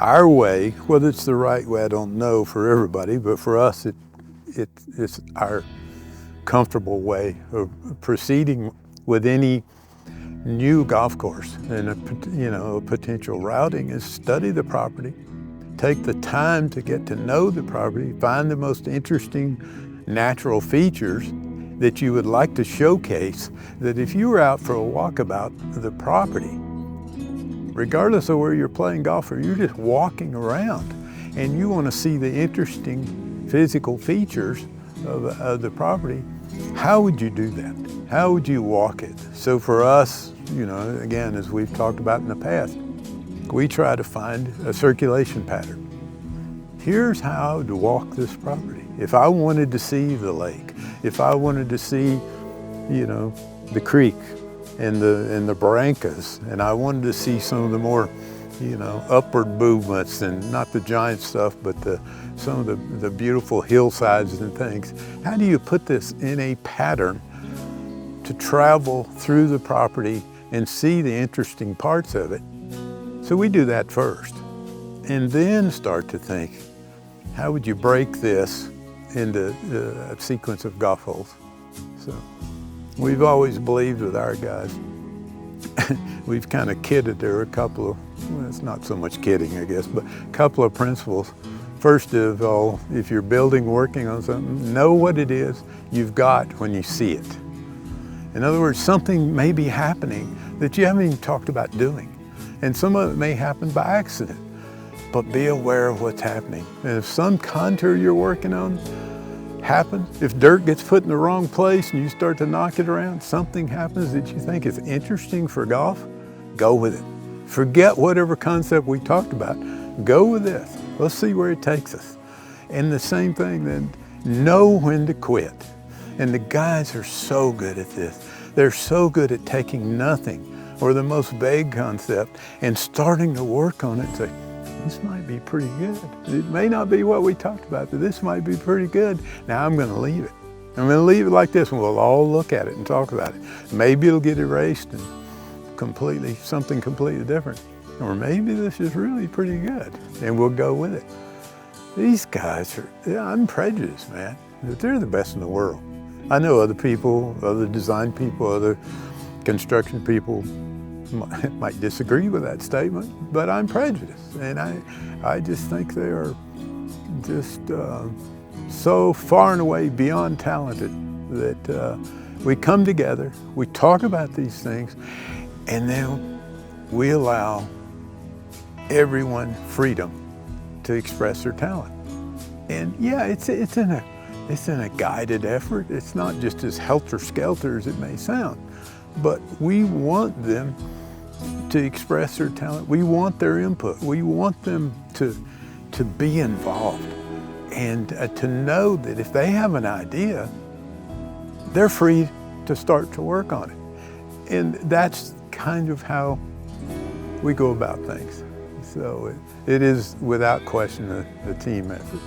Our way, whether it's the right way, I don't know for everybody, but for us, it's our comfortable way of proceeding with any new golf course. And a potential routing is study the property, take the time to get to know the property, find the most interesting natural features that you would like to showcase, that if you were out for a walkabout the property, regardless of where you're playing golf or you're just walking around and you want to see the interesting physical features of the property, how would you do that? How would you walk it? So for us, again, as we've talked about in the past, we try to find a circulation pattern. Here's how to walk this property. If I wanted to see the lake, if I wanted to see, the creek and the barrancas, and I wanted to see some of the more, upward movements, and not the giant stuff, but some of the beautiful hillsides and things. How do you put this in a pattern to travel through the property and see the interesting parts of it? So we do that first, and then start to think, how would you break this into a sequence of golf holes? So we've always believed with our guys, we've kind of kidded, there are a couple of, well, it's not so much kidding, I guess, but a couple of principles. First of all, if you're working on something, know what it is you've got when you see it. In other words, something may be happening that you haven't even talked about doing. And some of it may happen by accident, but be aware of what's happening. And if some contour you're working on happens, if dirt gets put in the wrong place and you start to knock it around, something happens that you think is interesting for golf, go with it. Forget whatever concept we talked about. Go with this. Let's see where it takes us. And the same thing then, know when to quit. And the guys are so good at this. They're so good at taking nothing or the most vague concept and starting to work on it and say, this might be pretty good. It may not be what we talked about, but this might be pretty good. Now I'm gonna leave it. I'm gonna leave it like this and we'll all look at it and talk about it. Maybe it'll get erased and something completely different. Or maybe this is really pretty good and we'll go with it. These guys I'm prejudiced, man. They're the best in the world. I know other people, other design people, other construction people might disagree with that statement, but I'm prejudiced. And I just think they are just so far and away beyond talented that we come together, we talk about these things, and then we allow everyone freedom to express their talent. And yeah, it's in a guided effort. It's not just as helter-skelter as it may sound, but we want them to express their talent. We want their input. We want them to be involved and to know that if they have an idea, they're free to start to work on it. And that's kind of how we go about things. So it is without question a team effort.